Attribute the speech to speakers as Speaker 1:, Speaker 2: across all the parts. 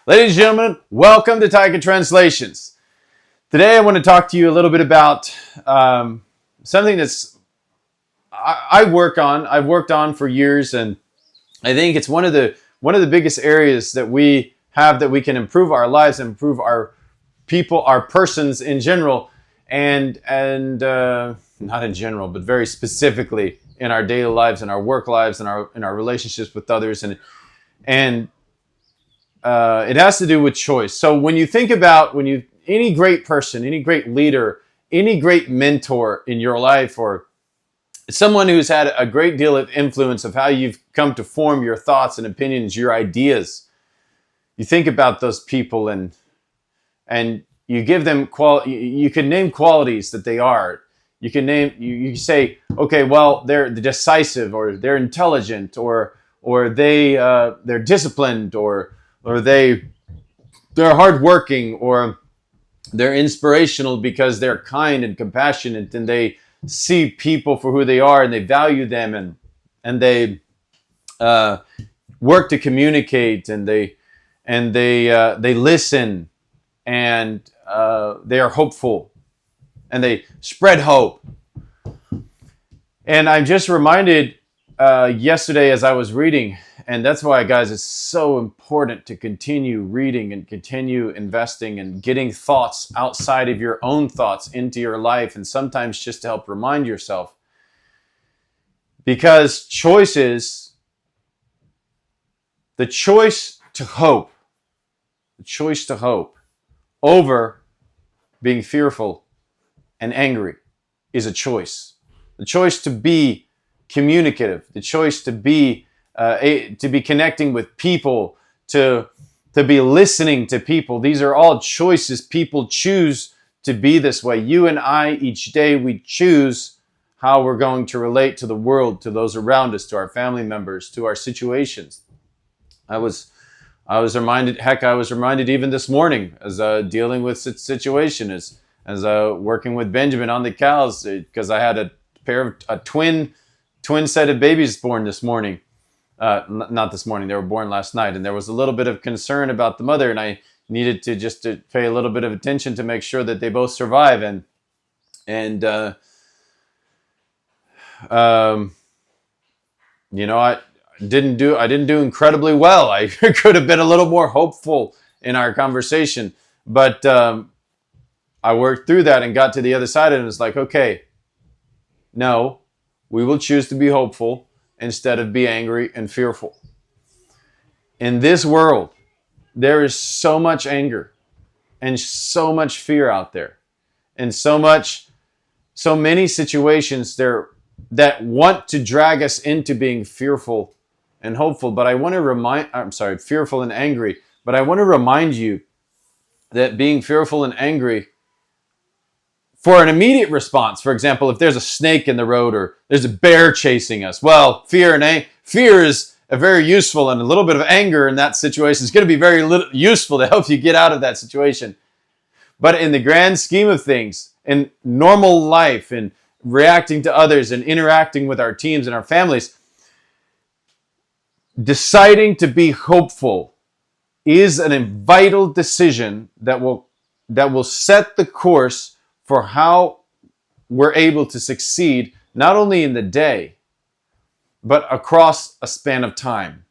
Speaker 1: Ladies and gentlemen, welcome to Taika Translations. Today I want to talk to you a little bit about something I've worked on for years, and I think it's one of the biggest areas that we have that we can improve our lives and improve our people, our persons in general, and not in general, but very specifically in our daily lives, in our work lives, in our relationships with others, and it has to do with choice. So when you think about any great person, any great leader, any great mentor in your life, or someone who's had a great deal of influence of how you've come to form your thoughts and opinions, your ideas, you think about those people and you give them you can name qualities that they are. You can you say, okay, well, they're decisive, or they're intelligent, or they're disciplined, or they're hardworking, or they're inspirational because they're kind and compassionate, and they see people for who they are, and they value them, and they work to communicate, and they listen, and they are hopeful, and they spread hope. And I'm just reminded yesterday as I was reading, and that's why, guys, it's so important to continue reading and continue investing and getting thoughts outside of your own thoughts into your life, and sometimes just to help remind yourself. Because the choice to hope over being fearful and angry is a choice. The choice to be communicative, the choice to be connecting with people, to be listening to people. These are all choices. People choose to be this way. You and I, each day, we choose how we're going to relate to the world, to those around us, to our family members, to our situations. I was reminded even this morning as dealing with situation, as working with Benjamin on the cows, because I had a twin set of babies born this morning. Not this morning, they were born last night, and there was a little bit of concern about the mother, and I needed to pay a little bit of attention to make sure that they both survive, I didn't do incredibly well. I could have been a little more hopeful in our conversation, but I worked through that and got to the other side, and it was like, okay, no, we will choose to be hopeful instead of be angry and fearful. In this world, there is so much anger and so much fear out there, and so many situations there that want to drag us into being fearful and hopeful. But fearful and angry. But I want to remind you that being fearful and angry, for an immediate response, for example, if there's a snake in the road or there's a bear chasing us, well, fear is a very useful, and a little bit of anger in that situation is going to be very useful to help you get out of that situation. But in the grand scheme of things, in normal life, in reacting to others and interacting with our teams and our families, deciding to be hopeful is a vital decision that will set the course for how we're able to succeed, not only in the day, but across a span of time.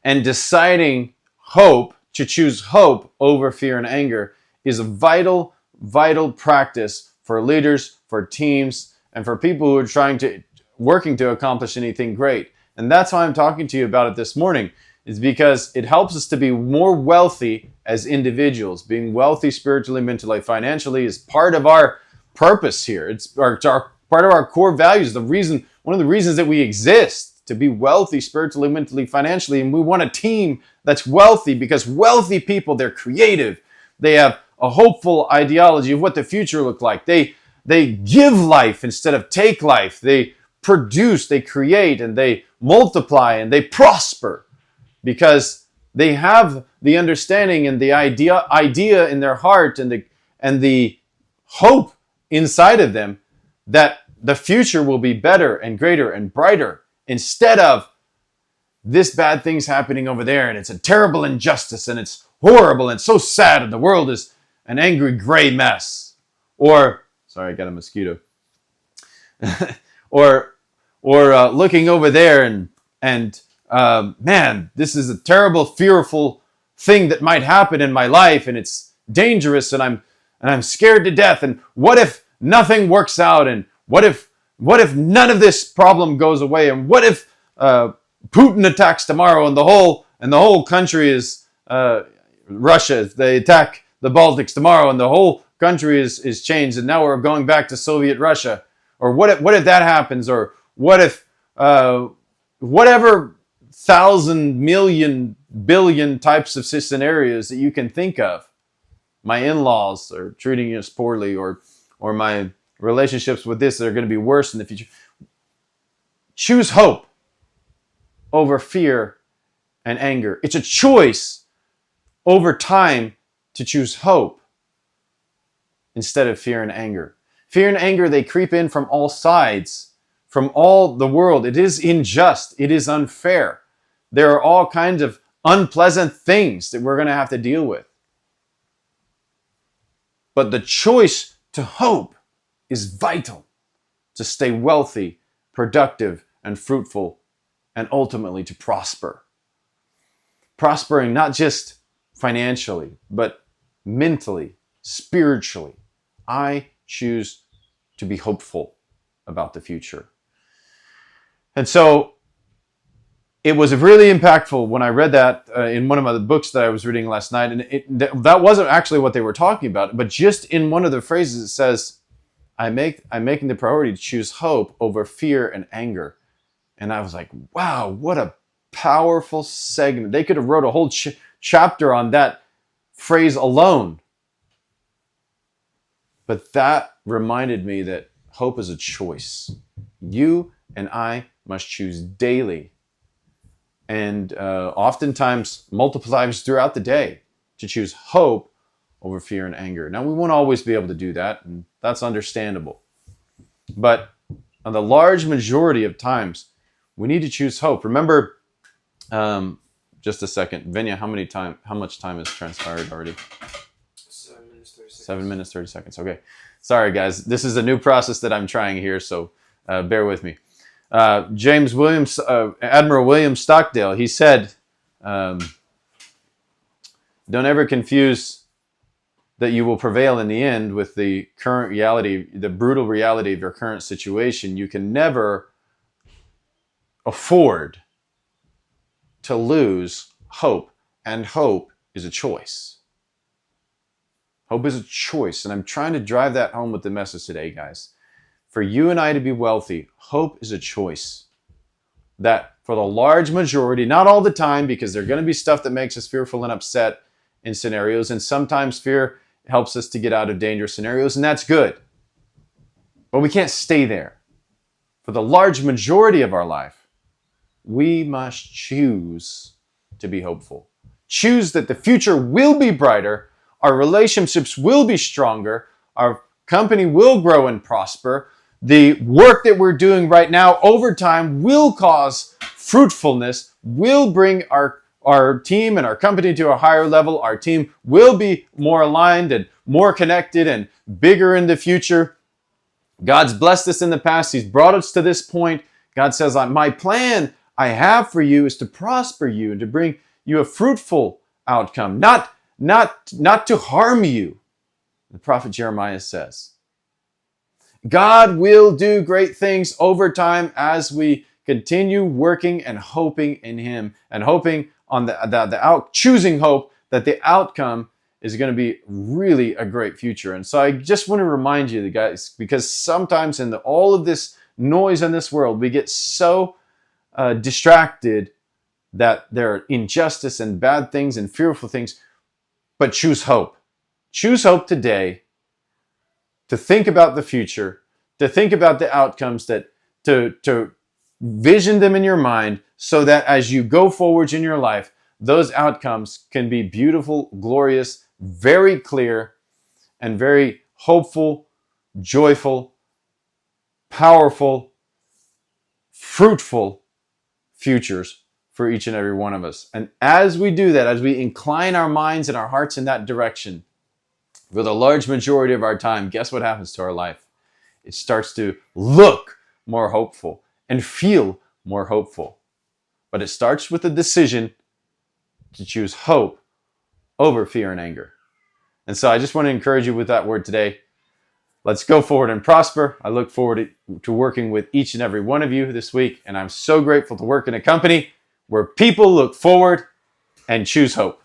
Speaker 1: And deciding to choose hope over fear and anger, is a vital, vital practice for leaders, for teams, and for people who are working to accomplish anything great. And that's why I'm talking to you about it this morning, is because it helps us to be more wealthy as individuals. Being wealthy spiritually, mentally, financially is part of our purpose here. It's part of our core values. One of the reasons that we exist, to be wealthy spiritually, mentally, financially. And we want a team that's wealthy, because wealthy people, they're creative. They have a hopeful ideology of what the future looks like. They give life instead of take life. They produce, they create, and they multiply, and they prosper, because they have the understanding and the idea in their heart, and the hope inside of them that the future will be better and greater and brighter, instead of this bad thing's happening over there, and it's a terrible injustice, and it's horrible, and so sad, and the world is an angry gray mess. Or, sorry, I got a mosquito. or looking over there and man, this is a terrible, fearful thing that might happen in my life, and it's dangerous, and I'm scared to death. And what if nothing works out? And what if none of this problem goes away? And what if Putin attacks tomorrow, and the whole country is Russia? They attack the Baltics tomorrow, and the whole country is changed, and now we're going back to Soviet Russia. Or what if that happens? Or what if whatever 1,000 million billion types of scenarios that you can think of. My in-laws are treating us poorly, or my relationships with this are going to be worse in the future. Choose hope over fear and anger. It's a choice over time to choose hope instead of fear and anger. Fear and anger, they creep in from all sides, from all the world. It is unjust. It is unfair. There are all kinds of unpleasant things that we're going to have to deal with. But the choice to hope is vital to stay wealthy, productive, and fruitful, and ultimately to prosper. Prospering not just financially, but mentally, spiritually. I choose to be hopeful about the future. And so it was really impactful when I read that in one of the books that I was reading last night. And that wasn't actually what they were talking about, but just in one of the phrases it says, I'm making the priority to choose hope over fear and anger. And I was like, wow, what a powerful segment. They could have wrote a whole chapter on that phrase alone. But that reminded me that hope is a choice. You and I must choose daily, and oftentimes multiple times throughout the day, to choose hope over fear and anger. Now, we won't always be able to do that, and that's understandable. But on the large majority of times, we need to choose hope. Remember, just a second, Vinya, how much time has transpired already?
Speaker 2: 7 minutes, 30 seconds.
Speaker 1: 7 minutes, 30 seconds. Okay. Sorry, guys. This is a new process that I'm trying here, so bear with me. James Williams, Admiral William Stockdale, he said, don't ever confuse that you will prevail in the end with the current reality, the brutal reality of your current situation. You can never afford to lose hope, and hope is a choice. Hope is a choice, and I'm trying to drive that home with the message today, guys. For you and I to be wealthy, hope is a choice. That for the large majority, not all the time, because there's going to be stuff that makes us fearful and upset in scenarios, and sometimes fear helps us to get out of dangerous scenarios, and that's good. But we can't stay there. For the large majority of our life, we must choose to be hopeful. Choose that the future will be brighter, our relationships will be stronger, our company will grow and prosper, the work that we're doing right now over time will cause fruitfulness, will bring our team and our company to a higher level. Our team will be more aligned and more connected and bigger in the future. God's blessed us in the past. He's brought us to this point. God says, my plan I have for you is to prosper you and to bring you a fruitful outcome, not to harm you. The prophet Jeremiah says, God will do great things over time as we continue working and hoping in Him, and hoping on choosing hope that the outcome is going to be really a great future. And so I just want to remind you, guys, because sometimes in all of this noise in this world, we get so distracted that there are injustice and bad things and fearful things. But choose hope. Choose hope today, to think about the future, to think about the outcomes, to vision them in your mind, so that as you go forward in your life, those outcomes can be beautiful, glorious, very clear, and very hopeful, joyful, powerful, fruitful futures for each and every one of us. And as we do that, as we incline our minds and our hearts in that direction, for the large majority of our time, guess what happens to our life? It starts to look more hopeful and feel more hopeful. But it starts with a decision to choose hope over fear and anger. And so I just want to encourage you with that word today. Let's go forward and prosper. I look forward to working with each and every one of you this week. And I'm so grateful to work in a company where people look forward and choose hope.